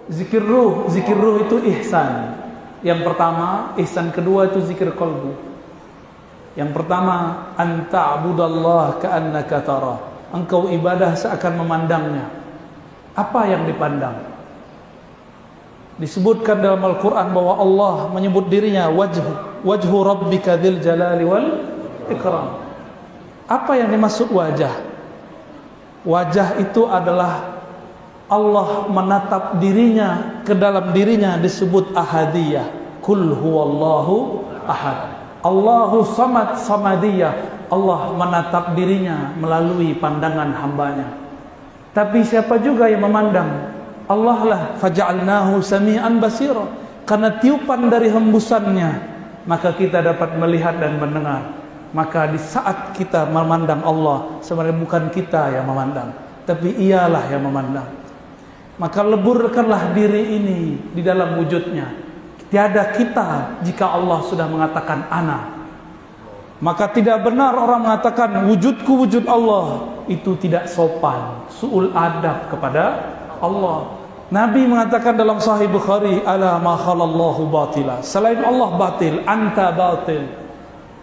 Zikir ruh itu ihsan. Yang pertama, ihsan kedua itu zikir qalbu. Yang pertama, anta'budallah ka'annaka tarah. Engkau ibadah seakan memandangnya. Apa yang dipandang? Disebutkan dalam Al-Quran bahwa Allah menyebut dirinya wajhu rabbika dzil jalali wal ikram. Apa yang dimaksud wajah? Wajah itu adalah Allah menatap dirinya, ke dalam dirinya disebut ahadiyah. Kul huwallahu ahad. Allahu samad samadiyah. Allah menatap dirinya melalui pandangan hambanya. Tapi siapa juga yang memandang? Allah lah. Faja'alnahu sami'an basira. Karena tiupan dari hembusannya, maka kita dapat melihat dan mendengar. Maka di saat kita memandang Allah, sebenarnya bukan kita yang memandang, tapi ialah yang memandang. Maka leburkanlah diri ini di dalam wujudnya. Tiada kita jika Allah sudah mengatakan ana. Maka tidak benar orang mengatakan wujudku wujud Allah. Itu tidak sopan, su'ul adab kepada Allah. Nabi mengatakan dalam Sahih Bukhari, ala ma khalallahu batila. Selain Allah batil, anta batil.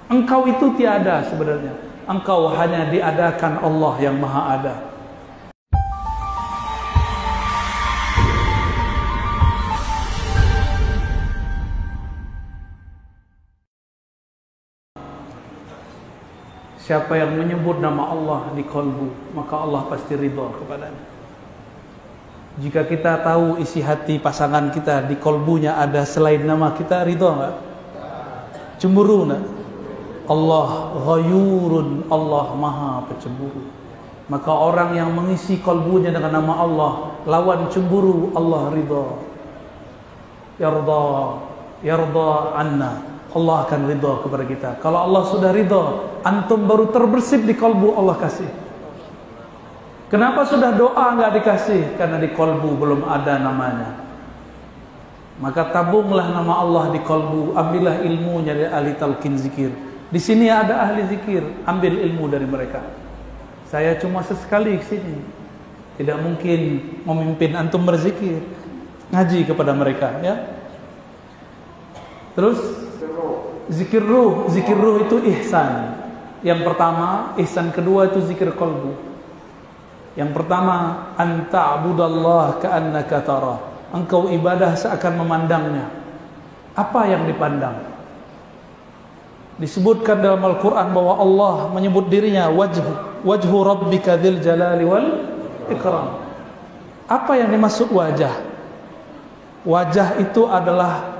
Engkau itu tiada sebenarnya. Engkau hanya diadakan Allah yang maha ada. Siapa yang menyebut nama Allah di qalbu, maka Allah pasti ridha kepadanya. Jika kita tahu isi hati pasangan kita di qalbunya ada selain nama kita, ridha enggak? Cemburu enggak? Allah ghayurun, Allah maha pencemburu. Maka orang yang mengisi qalbunya dengan nama Allah, lawan cemburu, Allah ridha. Yarda anna. Allah akan ridha kepada kita. Kalau Allah sudah ridha, antum baru terbersih di kalbu, Allah kasih. Kenapa sudah doa enggak dikasih? Karena di kalbu belum ada namanya. Maka tabunglah nama Allah di kalbu, ambillah ilmunya dari ahli talqin zikir. Di sini ada ahli zikir, ambil ilmu dari mereka. Saya cuma sesekali ke sini. Tidak mungkin memimpin antum berzikir. Ngaji kepada mereka, ya. Terus zikir ruh itu ihsan. Yang pertama, ihsan kedua itu zikir qalbu. Yang pertama, anta'budallah ka'annaka tarah. Engkau ibadah seakan memandangnya. Apa yang dipandang? Disebutkan dalam Al-Quran bahwa Allah menyebut dirinya wajhu rabbika dzil jalali wal ikram. Apa yang dimaksud wajah? Wajah itu adalah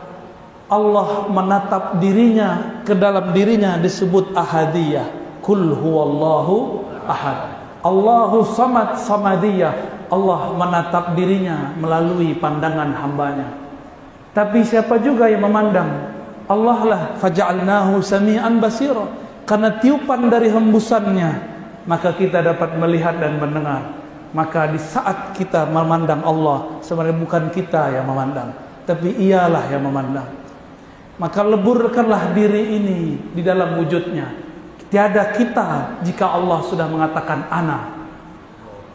Allah menatap dirinya, ke dalam dirinya disebut ahadiyah. Kul huwallahu ahad. Allahu samad samadiyah. Allah menatap dirinya melalui pandangan hambanya. Tapi siapa juga yang memandang? Allah lah. Faja'alnahu sami'an basira. Karena tiupan dari hembusannya, maka kita dapat melihat dan mendengar. Maka di saat kita memandang Allah, sebenarnya bukan kita yang memandang, tapi ialah yang memandang. Maka leburkanlah diri ini di dalam wujudnya. Tiada kita jika Allah sudah mengatakan ana.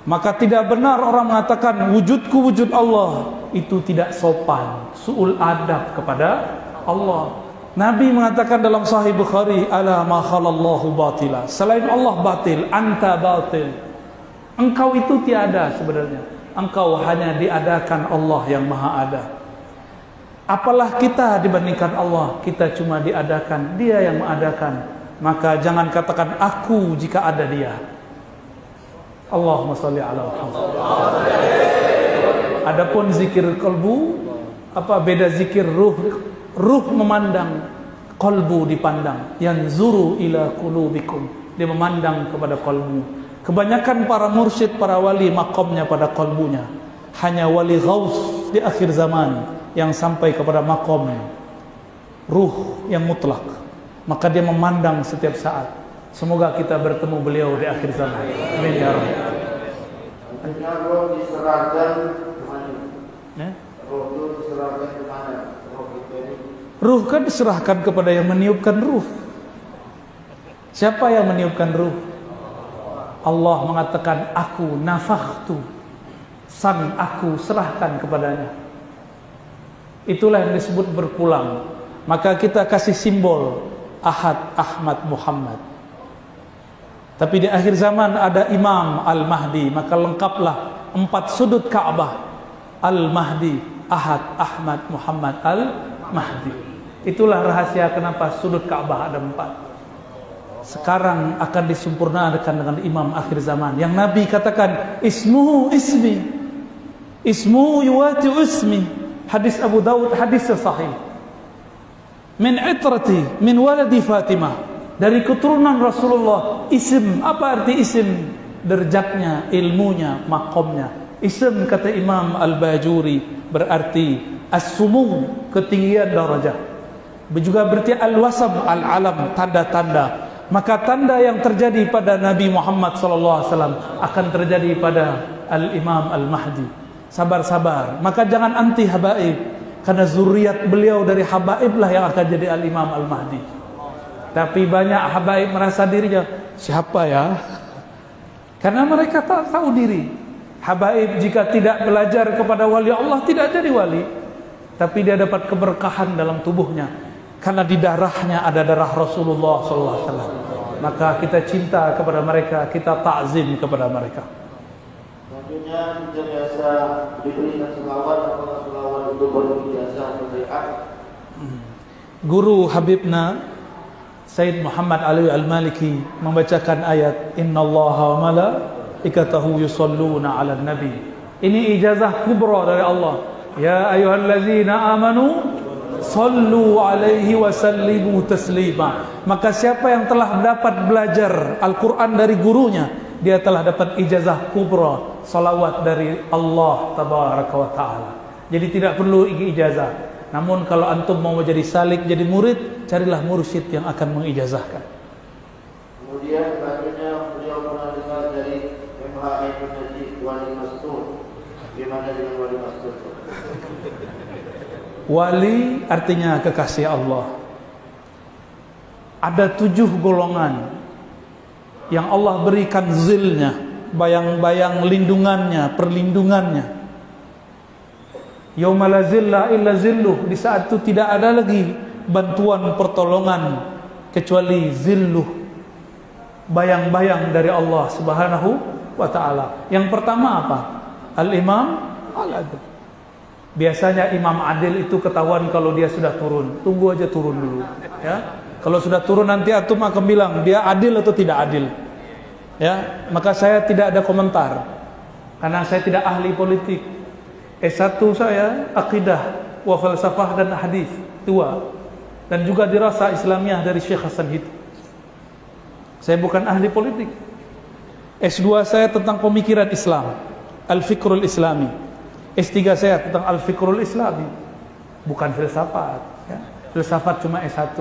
Maka tidak benar orang mengatakan wujudku wujud Allah. Itu tidak sopan, su'ul adab kepada Allah. Nabi mengatakan dalam Sahih Bukhari, ala ma khalallahu batila. Selain Allah batil, anta batil. Engkau itu tiada sebenarnya. Engkau hanya diadakan Allah yang maha ada. Apalah kita dibandingkan Allah? Kita cuma diadakan, Dia yang mengadakan. Maka jangan katakan aku jika ada Dia. Allahumma sholli ala Muhammad. Adapun zikir kalbu, apa beda zikir ruh? Ruh memandang, kalbu dipandang. Yanzuru ila qulubikum. Dia memandang kepada kalbu. Kebanyakan para mursyid, para wali, makamnya pada kalbunya. Hanya wali ghaus di akhir zaman yang sampai kepada makom ruh yang mutlak. Maka dia memandang setiap saat. Semoga kita bertemu beliau di akhir zaman. Amin ya Rabbi. Roh diserahkan kemana? Roh itu diserahkan kemana? Ruh kan diserahkan kepada yang meniupkan ruh. Siapa yang meniupkan ruh? Allah mengatakan aku nafakhtu, sang aku serahkan kepadanya. Itulah yang disebut berpulang. Maka kita kasih simbol Ahad, Ahmad, Muhammad. Tapi di akhir zaman ada Imam Al-Mahdi, maka lengkaplah 4 sudut Ka'bah. Al-Mahdi, Ahad, Ahmad, Muhammad, Al-Mahdi. Itulah rahasia kenapa sudut Ka'bah ada 4. Sekarang akan disempurnakan dengan Imam akhir zaman yang Nabi katakan ismuhu ismi, ismuhu yuwati ismi. Hadis Abu Dawud, hadis sahih. Min itrati min waladi Fatimah, dari keturunan Rasulullah. Isim, apa arti isim? Derajatnya, ilmunya, makomnya. Isim kata Imam Al-Bajuri berarti as-sumu, ketinggian darajah. Juga berarti al-wasam, al-alam, tanda-tanda. Maka tanda yang terjadi pada Nabi Muhammad SAW akan terjadi pada Al-Imam Al-Mahdi. Sabar-sabar. Maka jangan anti habaib, karena zuriat beliau dari habaib lah yang akan jadi Al-Imam Al-Mahdi. Tapi banyak habaib merasa dirinya siapa ya? Karena mereka tak tahu diri. Habaib jika tidak belajar kepada wali Allah tidak jadi wali, tapi dia dapat keberkahan dalam tubuhnya karena di darahnya ada darah Rasulullah SAW. Maka kita cinta kepada mereka, kita ta'zim kepada mereka. Selanjutnya kita biasa diberikan selawat atau selawat itu berijazah atau bai'at. Guru Habibna Sayyid Muhammad Ali Al-Maliki membacakan ayat Innallaha wa malaikatahu yusalluna 'alan nabi. Ini ijazah kubra dari Allah. Ya ayyuhallazina amanu sallu 'alaihi wa sallimu taslima. Maka siapa yang telah dapat belajar Al-Qur'an dari gurunya, dia telah dapat ijazah kubra, salawat dari Allah tabaraka wa taala. Jadi tidak perlu ijazah. Namun kalau antum mau menjadi salik, jadi murid, carilah mursyid yang akan mengijazahkan. Kemudian selanjutnya beliau pernah dengar dari MHI Najib Wali Mastur. Bagaimana dengan Wali Mastur? Wali artinya kekasih Allah. Ada 7 golongan yang Allah berikan zilnya, bayang-bayang lindungannya, perlindungannya. Yauma la zilla illa zilluh, di saat itu tidak ada lagi bantuan pertolongan kecuali zilluh, bayang-bayang dari Allah Subhanahu wa taala. Yang pertama apa? Al-Imam Al-Adil. Biasanya Imam Adil itu ketahuan kalau dia sudah turun. Tunggu aja turun dulu, ya. Kalau sudah turun nanti antum akan bilang dia adil atau tidak adil. Ya, maka saya tidak ada komentar karena saya tidak ahli politik. S1 saya akidah wa falsafah dan hadis 2, dan juga dirasa Islamiyah dari Syekh Hasan Hid. Saya bukan ahli politik. S2 saya tentang pemikiran Islam, Al-Fikrul Islami. S3 saya tentang Al-Fikrul Islami, bukan filsafat, ya. Filsafat cuma S1.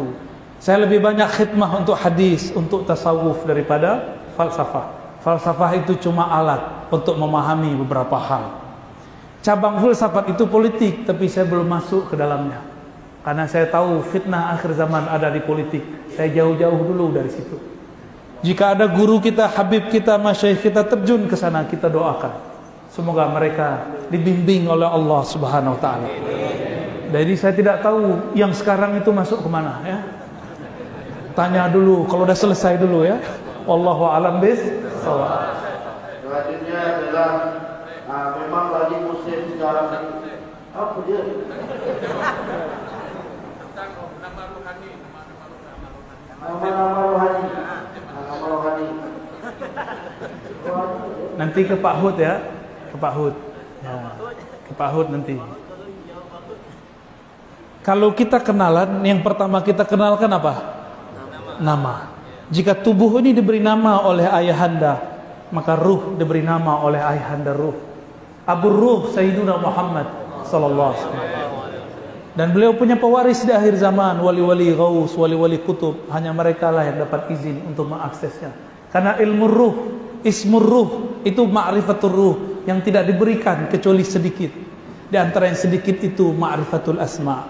Saya lebih banyak khidmah untuk hadis, untuk tasawuf daripada falsafah. Falsafah itu cuma alat untuk memahami beberapa hal. Cabang filsafat itu politik, tapi saya belum masuk ke dalamnya. Karena saya tahu fitnah akhir zaman ada di politik. Saya jauh-jauh dulu dari situ. Jika ada guru kita, habib kita, masyayikh kita terjun ke sana, kita doakan. Semoga mereka dibimbing oleh Allah Subhanahu wa taala. Jadi saya tidak tahu yang sekarang itu masuk ke mana, ya. Tanya dulu, kalau udah selesai dulu, ya. Wallahu a'lam bis-shawab. Selanjutnya adalah memang lagi musim sekarang ini. Apa dia? Nama-nama rohani. Nama rohani. Nanti ke Pak Hud, ya. Ke Pak Hud. Ya. Ke Pak Hud nanti. Kalau kita kenalan, yang pertama kita kenalkan apa? Nama. Jika tubuh ini diberi nama oleh ayahanda, maka ruh diberi nama oleh ayahanda ruh. Abu Ruh Sayyiduna Muhammad sallallahu alaihi wasallam. Dan beliau punya pewaris di akhir zaman, wali-wali ghaus, wali-wali kutub. Hanya mereka lah yang dapat izin untuk mengaksesnya. Karena ilmu ruh, ismur ruh, itu ma'rifatul ruh yang tidak diberikan kecuali sedikit. Di antara yang sedikit itu ma'rifatul asma,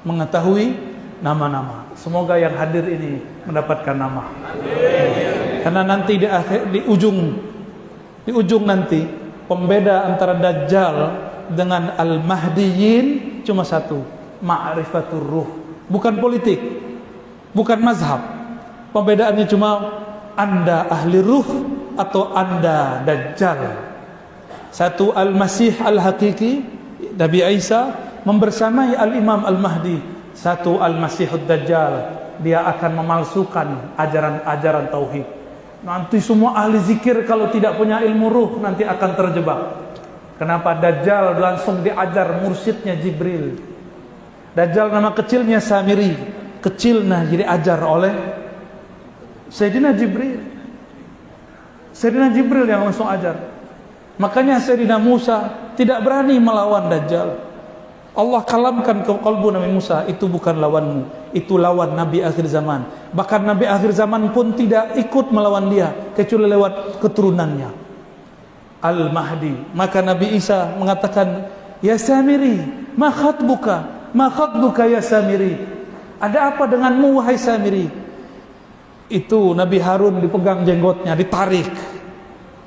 mengetahui nama-nama. Semoga yang hadir ini mendapatkan nama. Karena nanti di ujung nanti pembeda antara Dajjal dengan Al-Mahdiyin cuma satu, ma'rifatur ruh. Bukan politik, bukan mazhab. Pembedaannya cuma Anda ahli ruh atau Anda dajjal. Satu al-Masih al-Hakiki, Nabi Isa membersamai al-Imam al-Mahdi. Satu al-Masihud Dajjal, dia akan memalsukan ajaran-ajaran tauhid. Nanti semua ahli zikir kalau tidak punya ilmu ruh nanti akan terjebak. Kenapa? Dajjal langsung diajar mursyidnya Jibril. Dajjal nama kecilnya Samiri, kecil nah jadi ajar oleh Sayyidina Jibril. Sayyidina Jibril yang langsung ajar. Makanya Sayyidina Musa tidak berani melawan Dajjal. Allah kalamkan ke kalbu Nabi Musa, itu bukan lawanmu, itu lawan Nabi akhir zaman. Bahkan Nabi akhir zaman pun tidak ikut melawan dia, kecuali lewat keturunannya Al-Mahdi. Maka Nabi Isa mengatakan, ya Samiri, ma khatbuka ya Samiri, ada apa denganmu wahai Samiri? Itu Nabi Harun dipegang jenggotnya, ditarik.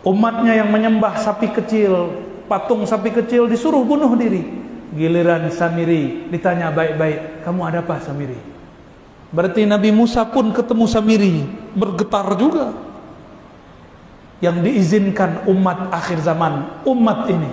Umatnya yang menyembah sapi kecil, patung sapi kecil, disuruh bunuh diri. Giliran Samiri ditanya baik-baik, kamu ada apa Samiri? Berarti Nabi Musa pun ketemu Samiri, bergetar juga. Yang diizinkan umat akhir zaman, umat ini.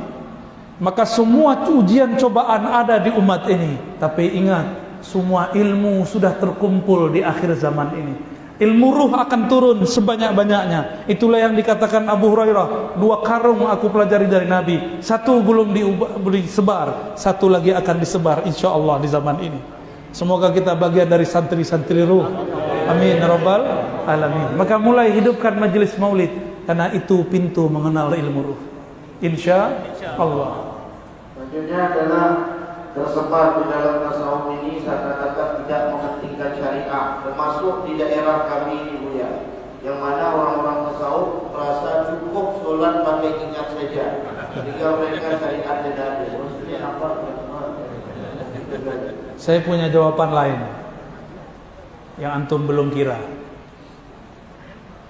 Maka semua ujian cobaan ada di umat ini. Tapi ingat, semua ilmu sudah terkumpul di akhir zaman ini. Ilmu ruh akan turun sebanyak-banyaknya. Itulah yang dikatakan Abu Hurairah, 2 karung aku pelajari dari Nabi, 1 belum disebar, 1 lagi akan disebar insyaallah di zaman ini. Semoga kita bagian dari santri-santri ruh. Amin ya rabbal alamin. Maka mulai hidupkan majelis maulid, karena itu pintu mengenal ilmu ruh, insyaallah. Selanjutnya adalah tersebar di dalam tasawuf ini seakan-akan tidak mementingkan syariah, termasuk di daerah kami ini Buya, yang mana orang-orang tasawuf merasa cukup sholat pakai ingat saja, sehingga mereka syariat tidak ada. Maksudnya apa? Saya punya jawaban lain yang antum belum kira.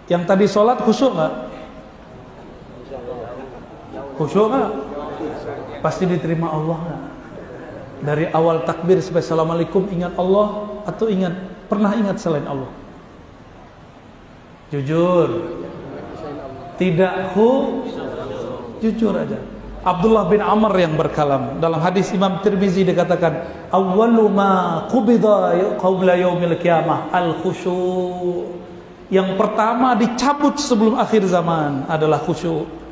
Yang tadi sholat khusyuk nggak? Khusyuk nggak? Pasti diterima Allah nggak? Dari awal takbir sampai assalamualaikum ingat Allah atau pernah ingat selain Allah? Jujur. Tidak jujur aja. Abdullah bin Amr yang berkalam dalam hadis Imam Tirmizi dikatakan, awwalu ma qubida qabla yaumil qiyamah al-khusyu'. Yang pertama dicabut sebelum akhir zaman adalah khusyuk.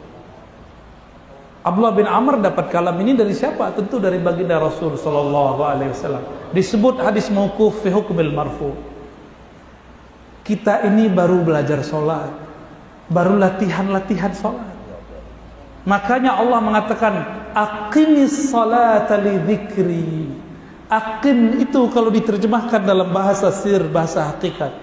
Abdullah bin Amr dapat kalam ini dari siapa? Tentu dari baginda Rasul sallallahu alaihi wasallam. Disebut hadis mauquf fi hukmil marfu. Kita ini baru belajar sholat, baru latihan sholat. Makanya Allah mengatakan aqimis salata li dzikri. Aqim itu kalau diterjemahkan dalam bahasa sir, bahasa hakikat,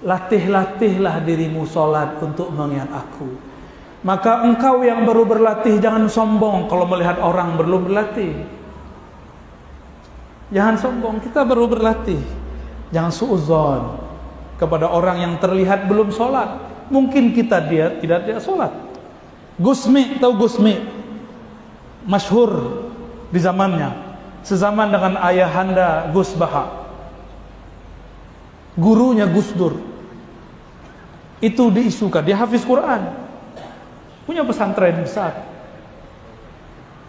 latihlah dirimu sholat untuk mengingat aku. Maka engkau yang baru berlatih jangan sombong kalau melihat orang belum berlatih. Jangan sombong, kita baru berlatih. Jangan suudzon kepada orang yang terlihat belum sholat. Mungkin dia tidak sholat. Gusmi, tahu Gusmi? Masyhur di zamannya, sezaman dengan ayahanda Gus Baha. Gurunya Gus Dur. Itu diisukan, dia hafiz Quran, punya pesantren besar.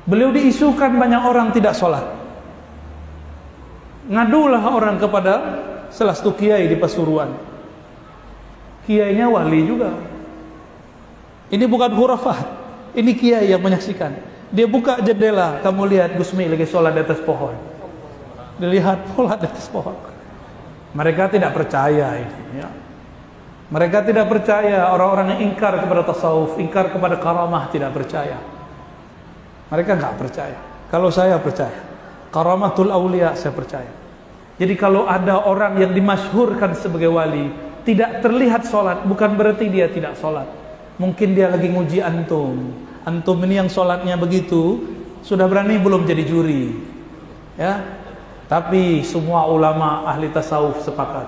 Beliau diisukan banyak orang tidak sholat. Ngadulah orang kepada salah satu kiai di Pasuruan. Kiainya wali juga. Ini bukan khurafat, ini kiai yang menyaksikan. Dia buka jendela, kamu lihat Gusmi lagi sholat di atas pohon. Dilihat sholat di atas pohon. Mereka tidak percaya ini, ya. Mereka tidak percaya, orang-orang yang ingkar kepada tasawuf, ingkar kepada karamah, tidak percaya. Mereka nggak percaya. Kalau saya percaya, karamatul aulia saya percaya. Jadi kalau ada orang yang dimasyhurkan sebagai wali, tidak terlihat sholat, bukan berarti dia tidak sholat. Mungkin dia lagi nguji antum. Antum ini yang sholatnya begitu, sudah berani belum jadi juri, ya? Tapi semua ulama ahli tasawuf sepakat.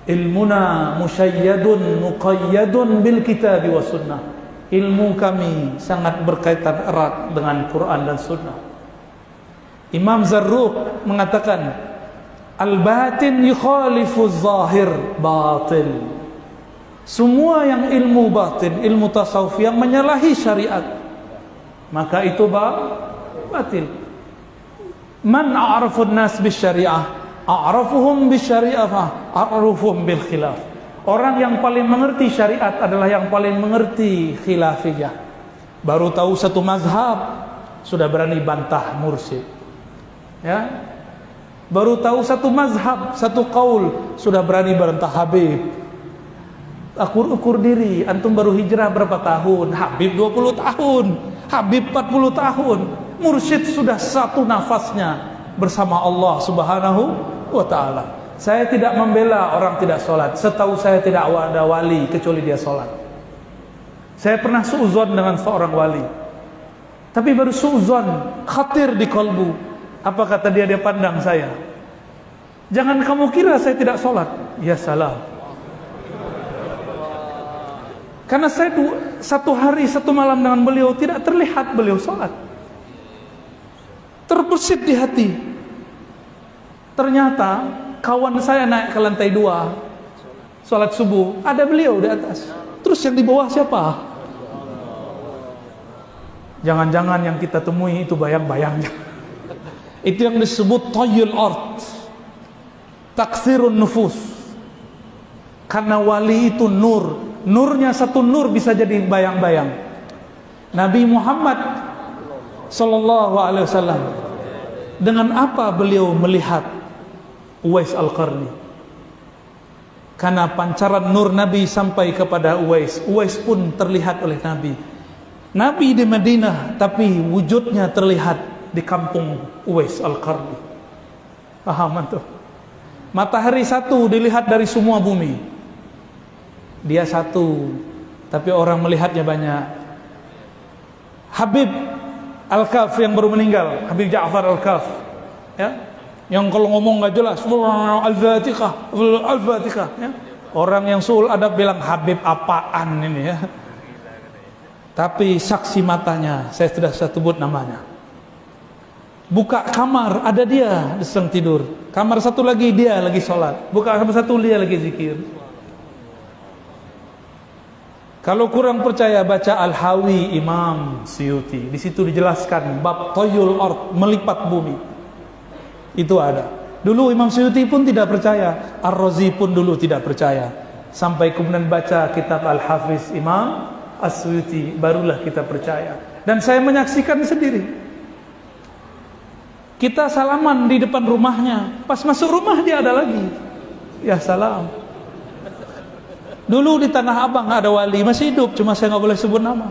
Ilmuna musyayyadun muqayyadun bil kitab wa sunnah. Ilmu kami sangat berkaitan erat dengan Quran dan sunnah. Imam Zarruq mengatakan, al-batin yukhalifu zahir batil. Semua yang ilmu batin, ilmu tasawuf yang menyalahi syariat, maka itu batil. Man a'rafun nas bisyariah, a'rafuhum bisyariah, a'rafuhum bil khilaf. Orang yang paling mengerti syariat adalah yang paling mengerti khilafiyah. Baru tahu satu mazhab sudah berani bantah mursyid. Ya. Baru tahu satu mazhab, satu qaul sudah berani bantah Habib. Ukur diri, antum baru hijrah berapa tahun? Habib 20 tahun, Habib 40 tahun. Mursyid sudah satu nafasnya bersama Allah Subhanahu wa ta'ala. Saya tidak membela orang tidak sholat. Setahu saya tidak ada wali kecuali dia sholat. Saya pernah suuzon dengan seorang wali, tapi baru suuzon, khatir di kalbu. Apa kata dia? Dia pandang saya, jangan kamu kira saya tidak sholat. Ya salam. Karena saya satu hari satu malam dengan beliau tidak terlihat beliau sholat. Terbesit di hati. Ternyata kawan saya naik ke lantai 2 sholat subuh, ada beliau di atas. Terus yang di bawah siapa? Jangan-jangan yang kita temui itu bayang-bayangnya. Itu yang disebut tayyul ard, taksirun nufus. Karena wali itu nur. Nurnya satu nur bisa jadi bayang-bayang. Nabi Muhammad sallallahu alaihi wasallam, dengan apa beliau melihat Uwais Al-Qarni? Karena pancaran nur Nabi sampai kepada Uwais. Uwais pun terlihat oleh Nabi. Nabi di Madinah, tapi wujudnya terlihat di kampung Uwais Al-Qarni. Paham antum? Matahari satu dilihat dari semua bumi. Dia satu, tapi orang melihatnya banyak. Habib Al-Kaf yang baru meninggal, Habib Ja'far Al-Kaf, ya, yang kalau ngomong nggak jelas, Al-Fatihah, Al-Fatihah, ya. Orang yang suul adab bilang Habib apaan ini, ya. Tapi saksi matanya, saya sudah sebut namanya. Buka kamar, ada dia sedang tidur. Kamar satu lagi dia lagi sholat. Buka kamar satu dia lagi zikir. Kalau kurang percaya, baca Al-Hawi Imam Suyuti. Di situ dijelaskan bab tayyul ard, melipat bumi. Itu ada. Dulu Imam Suyuti pun tidak percaya, Ar-Razi pun dulu tidak percaya. Sampai kemudian baca kitab Al-Hafiz Imam As-Suyuti, barulah kita percaya. Dan saya menyaksikan sendiri. Kita salaman di depan rumahnya, pas masuk rumah dia ada lagi. Ya salam. Dulu di Tanah Abang ada wali, masih hidup, cuma saya nggak boleh sebut nama.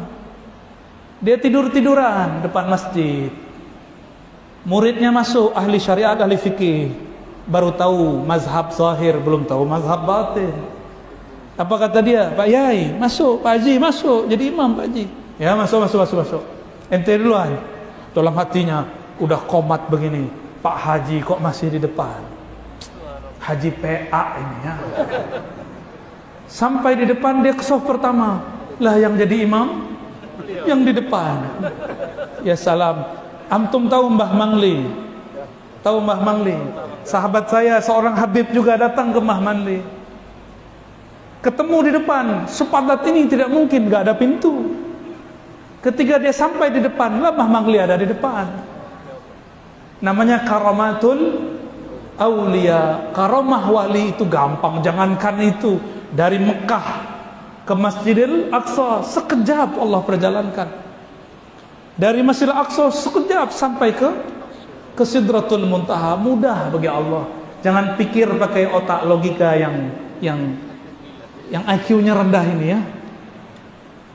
Dia tiduran depan masjid. Muridnya masuk, ahli syariat, ahli fikih. Baru tahu mazhab zahir, belum tahu mazhab batin. Apa kata dia? Pak Yai, masuk. Pak Haji, masuk. Jadi imam Pak Haji. Ya, masuk. Ente duluan. Dalam hatinya, udah komat begini. Pak Haji kok masih di depan? Haji PA ini ya. Sampai di depan dia ke saf pertama. Lah yang jadi imam yang di depan. Ya salam. Antum tahu Mbah Mangli? Tahu Mbah Mangli? Sahabat saya seorang Habib juga datang ke Mbah Mangli. Ketemu di depan, sepadat ini tidak mungkin, gak ada pintu. Ketika dia sampai di depan, lah Mbah Mangli ada di depan. Namanya karamatul aulia. Karamah wali itu gampang, jangankan itu. Dari Mekah ke Masjidil Aqsa sekejap Allah perjalankan. Dari Masjidil Aqsa sekejap sampai ke Sidratul Muntaha, mudah bagi Allah. Jangan pikir pakai otak logika yang IQ-nya rendah ini ya.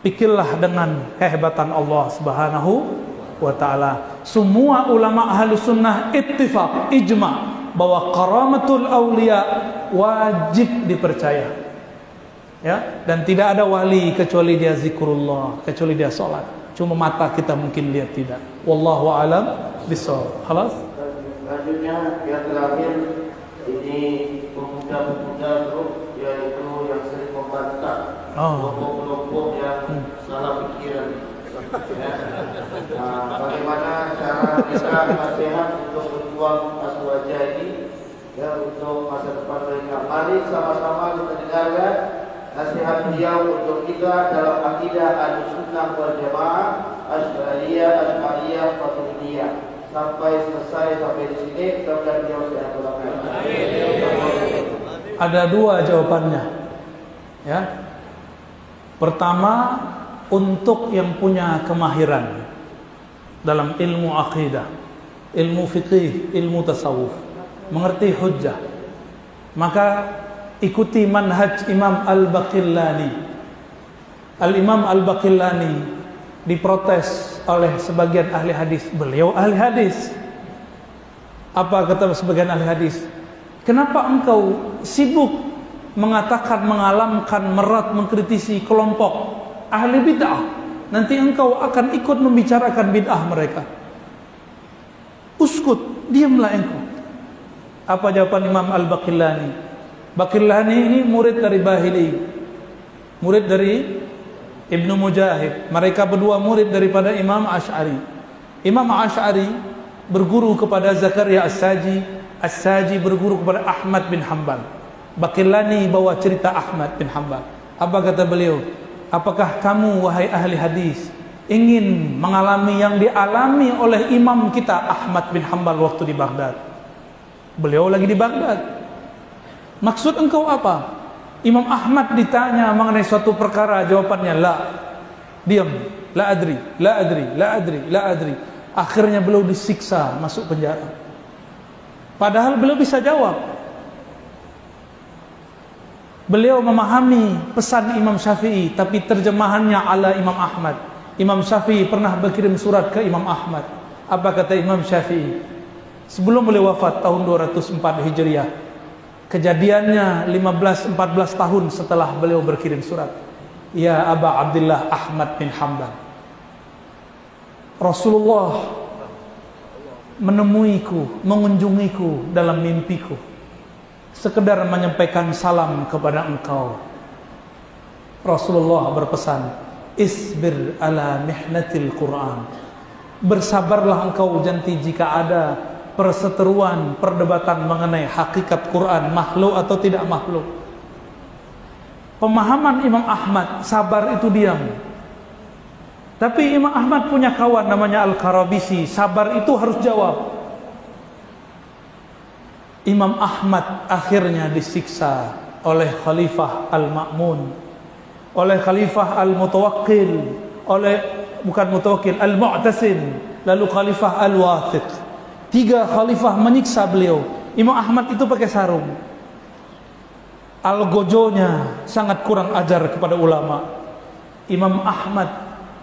Pikirlah dengan kehebatan Allah Subhanahu wa ta'ala. Semua ulama ahli sunnah ittifaq, ijma' bahwa karamatul awliya wajib dipercaya. Ya, dan tidak ada wali kecuali dia zikrullah, kecuali dia sholat. Cuma mata kita mungkin lihat tidak. Wallahu a'lam bishawab. Khalas? Selanjutnya yang terakhir ini pemuda-pemuda grup yaitu yang sering membantah kelompok-kelompok yang salah pikiran, Ya. Bagaimana cara kita nasihat untuk berjuang aswaja ini, ya, untuk masa depan mereka. Mari sama-sama kita dengarkan nasihat beliau untuk kita dalam akidah Ahlussunnah wal Jamaah, Asy'ariyah, Maturidiyah. Sampai selesai sampai di sini, mudah-mudahan beliau sudah melakukan. Ada dua jawabannya. Ya. Pertama, untuk yang punya kemahiran dalam ilmu akidah, ilmu fiqih, ilmu tasawuf, mengerti hujjah, maka ikuti manhaj Imam Al-Baqillani. Al-Imam Al-Baqillani diprotes oleh sebagian ahli hadis. Beliau ahli hadis. Apa kata sebagian ahli hadis? Kenapa engkau sibuk mengatakan, mengalamkan, merat, mengkritisi kelompok ahli bid'ah? Nanti engkau akan ikut membicarakan bid'ah mereka. Uskut, diamlah engkau. Apa jawaban Imam Al-Baqillani? Baqillani ini murid dari Bahili, murid dari Ibnu Mujahid. Mereka berdua murid daripada Imam Asy'ari. Imam Asy'ari berguru kepada Zakaria As-Saji, As-Saji berguru kepada Ahmad bin Hanbal. Baqillani bawa cerita Ahmad bin Hanbal. Apa kata beliau? Apakah kamu wahai ahli hadis ingin mengalami yang dialami oleh imam kita Ahmad bin Hanbal waktu di Baghdad? Beliau lagi di Baghdad. Maksud engkau apa? Imam Ahmad ditanya mengenai suatu perkara, jawabannya la. Diam, la adri, la adri, la adri, la adri. Akhirnya beliau disiksa, masuk penjara. Padahal beliau bisa jawab. Beliau memahami pesan Imam Syafi'i, tapi terjemahannya ala Imam Ahmad. Imam Syafi'i pernah berkirim surat ke Imam Ahmad. Apa kata Imam Syafi'i? Sebelum beliau wafat tahun 204 Hijriah. Kejadiannya 15-14 tahun setelah beliau berkirim surat. Ya Aba Abdullah Ahmad bin Hanbal, Rasulullah menemuiku, mengunjungiku dalam mimpiku, sekedar menyampaikan salam kepada engkau. Rasulullah berpesan, isbir ala mihnatil Quran. Bersabarlah engkau janti jika ada perseteruan, perdebatan mengenai hakikat Quran, makhluk atau tidak makhluk. Pemahaman Imam Ahmad, sabar itu diam. Tapi Imam Ahmad punya kawan namanya Al-Karabisi, sabar itu harus jawab. Imam Ahmad akhirnya disiksa oleh Khalifah Al-Ma'mun, oleh Khalifah Al-Mutawakkil, oleh bukan Mutawakkil, Al-Mu'tasim, lalu Khalifah Al-Wathiq. 3 khalifah menyiksa beliau. Imam Ahmad itu pakai sarung. Algojonya sangat kurang ajar kepada ulama. Imam Ahmad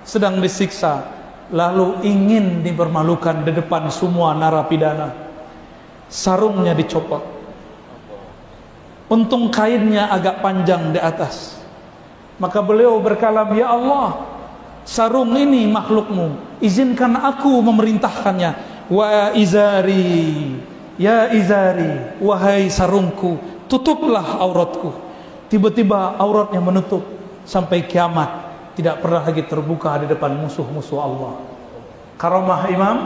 sedang disiksa, lalu ingin dipermalukan di depan semua narapidana. Sarungnya dicopot. Untung kainnya agak panjang di atas. Maka beliau berkalam, ya Allah, sarung ini makhlukmu, izinkan aku memerintahkannya. Wa izari, ya izari, wahai sarungku, tutuplah auratku. Tiba-tiba auratnya menutup sampai kiamat, tidak pernah lagi terbuka di depan musuh-musuh Allah. Karamah Imam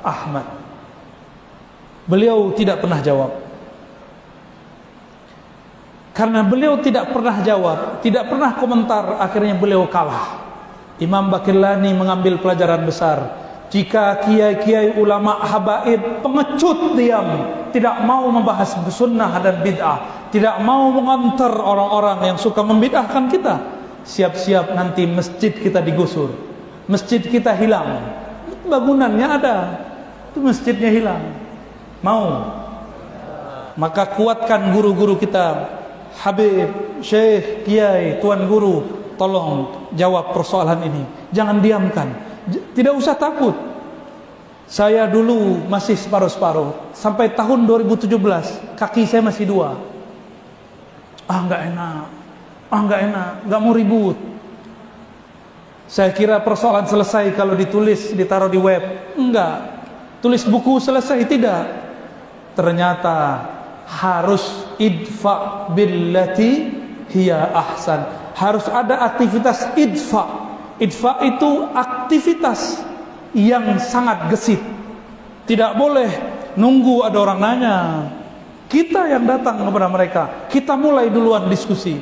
Ahmad. Beliau tidak pernah jawab. Karena beliau tidak pernah jawab, tidak pernah komentar, akhirnya beliau kalah. Imam Baqillani mengambil pelajaran besar. Jika kiai-kiai ulama habaib pengecut diam, tidak mau membahas sunnah dan bid'ah, tidak mau mengantar orang-orang yang suka membid'ahkan kita, siap-siap nanti masjid kita digusur, masjid kita hilang, bangunannya ada, itu masjidnya hilang. Mau? Maka kuatkan guru-guru kita, Habib, Syekh, Kiai, Tuan Guru, tolong jawab persoalan ini, jangan diamkan. Tidak usah takut. Saya dulu masih separuh-separuh. Sampai tahun 2017 kaki saya masih 2. Enggak enak, enggak mau ribut. Saya kira persoalan selesai kalau ditulis, ditaruh di web. Enggak. Tulis buku selesai, tidak. Ternyata harus idfa billati hiya ahsan. Harus ada aktivitas idfa, Idfa itu aktivitas yang sangat gesit. Tidak boleh nunggu ada orang nanya. Kita yang datang kepada mereka. Kita mulai duluan diskusi.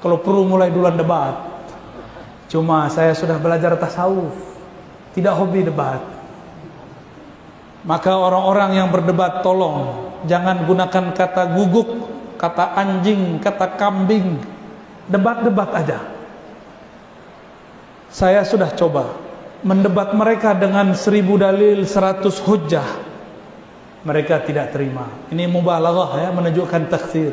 Kalau perlu mulai duluan debat. Cuma saya sudah belajar tasawuf, tidak hobi debat. Maka orang-orang yang berdebat tolong jangan gunakan kata guguk, kata anjing, kata kambing. Debat-debat aja. Saya sudah coba mendebat mereka dengan 1000 dalil, 100 hujjah. Mereka tidak terima. Ini mubalaghah ya, menunjukkan taksir.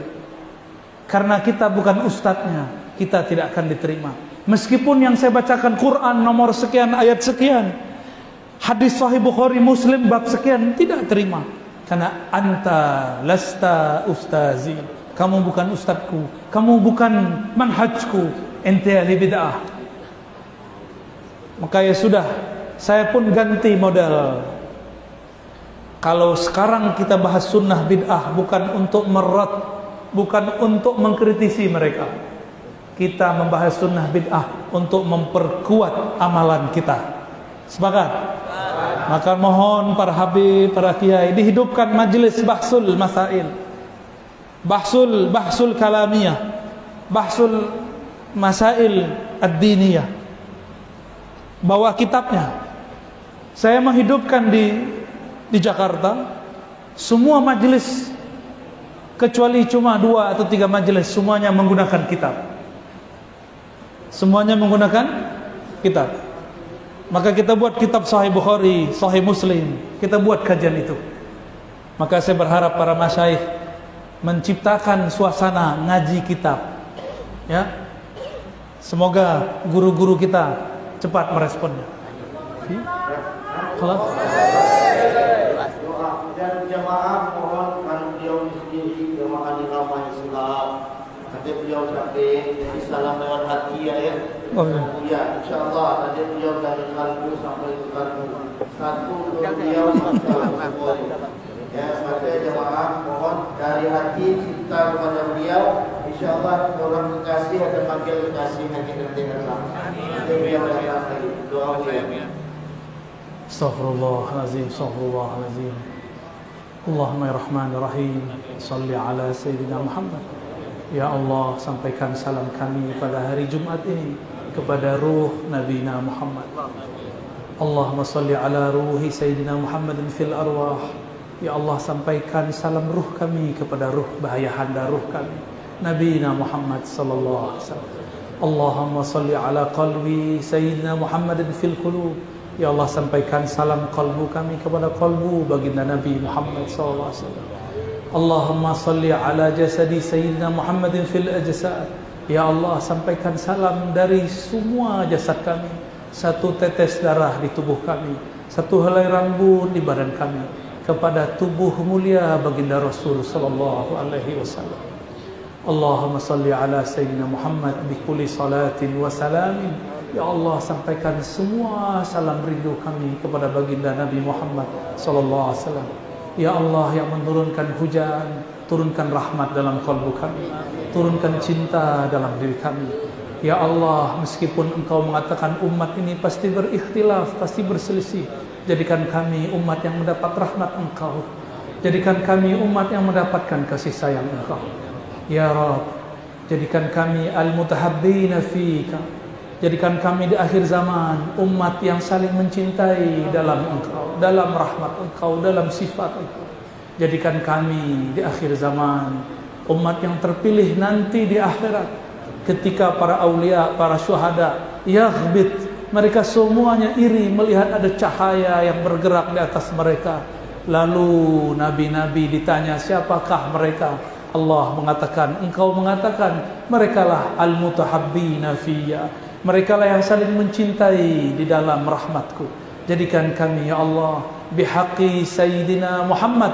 Karena kita bukan ustadznya, kita tidak akan diterima. Meskipun yang saya bacakan Quran nomor sekian, ayat sekian, hadis Sahih Bukhari Muslim bab sekian, tidak terima. Karena anta lasta ustazi, kamu bukan ustadku, kamu bukan manhajku, ente ahli bid'ah. Maka ya sudah, saya pun ganti model. Kalau sekarang kita bahas sunnah bid'ah, bukan untuk merat, bukan untuk mengkritisi mereka. Kita membahas sunnah bid'ah untuk memperkuat amalan kita. Sepakat? Maka mohon para habib, para kiai, dihidupkan majelis bahsul masail, bahsul kalamiyah, bahsul masail ad-diniyah. Bawa kitabnya. Saya menghidupkan di Jakarta semua majelis, kecuali cuma 2 atau 3 majelis, semuanya menggunakan kitab. Semuanya menggunakan kitab. Maka kita buat kitab Sahih Bukhari, Sahih Muslim. Kita buat kajian itu. Maka saya berharap para masyayikh menciptakan suasana ngaji kitab. Ya. Semoga guru-guru kita cepat meresponnya. Kalau doa dan jamaah mohon kalau beliau sendiri jamaah di nama Islam. Nanti beliau sakit, jadi salam lewat hati ya. Ya, insyaallah nanti beliau dari kalbu sampai ke kalbu. Satu beliau sampai ya, maka jemaah mohon dari hati cinta kepada beliau. Insyaallah orang kekasih akan makin kekasih hati nanti datang. Nanti beliau datang lagi. Doa beliau. Astaghfirullahalazim, astaghfirullahalazim. Allahumma ya Rahmanir Rahim, salli ala Sayyidina Muhammad. Ya Allah, sampaikan salam kami pada hari Jumat ini kepada ruh Nabi Muhammad. Allahumma salli ala ruhi Sayyidina Muhammadin fil arwah. Ya Allah, sampaikan salam ruh kami kepada ruh bahayahanda ruh kami, Nabi Muhammad sallallahu alaihi wasallam. Allahumma salli ala qalbi Sayyidina Muhammadin fil qulub. Ya Allah, sampaikan salam kalbu kami kepada kalbu baginda Nabi Muhammad sallallahu alaihi wasallam. Allahumma salli ala jasadi Sayyidina Muhammadin fil ajsad. Ya Allah, sampaikan salam dari semua jasad kami, satu tetes darah di tubuh kami, satu helai rambut di badan kami, kepada tubuh mulia baginda Rasul sallallahu alaihi wasallam. Allahumma salli ala Sayyidina Muhammad bi kulli salatin wa salamin. Ya Allah, sampaikan semua salam rindu kami kepada baginda Nabi Muhammad sallallahu alaihi wasallam. Ya Allah yang menurunkan hujan, turunkan rahmat dalam kalbu kami, turunkan cinta dalam diri kami. Ya Allah, meskipun Engkau mengatakan umat ini pasti berikhtilaf, pasti berselisih, jadikan kami umat yang mendapat rahmat Engkau. Jadikan kami umat yang mendapatkan kasih sayang Engkau. Ya Rabb, jadikan kami al-mutahabbina fika. Jadikan kami di akhir zaman umat yang saling mencintai dalam Engkau, dalam rahmat Engkau, dalam sifat Engkau. Jadikan kami di akhir zaman umat yang terpilih nanti di akhirat, ketika para aulia, para syuhada yaghbit, mereka semuanya iri melihat ada cahaya yang bergerak di atas mereka. Lalu nabi-nabi ditanya, siapakah mereka? Allah mengatakan, Engkau mengatakan, merekalah al-mutahabbina fiyya. Mereka lah yang saling mencintai di dalam rahmatku. Jadikan kami ya Allah bihaqqi Sayyidina Muhammad,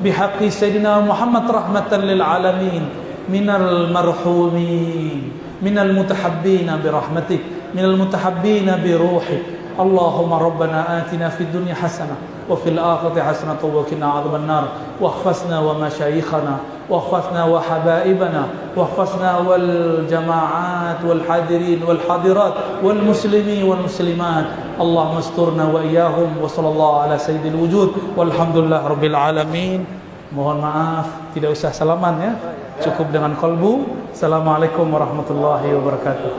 bihaqqi Sayyidina Muhammad rahmatan lil alamin, minal marhumin, minal mutahabbina bi rahmatik, minal mutahabbina bi ruhik, Allahumma rabbana atina fid dunya hasanah wa fil akhirati hasanah wa qina adzabannar واحفظنا ومشايخنا واحفظنا وحبائبنا واحفظنا والجماعات والحاضرين والحاضرات والمسلمين والمسلمات اللهم استرنا وإياهم وصلى الله على سيد الوجود والحمد لله رب العالمين. Mohon maaf tidak usah salaman ya, cukup dengan kolbu. Assalamualaikum warahmatullahi wabarakatuh.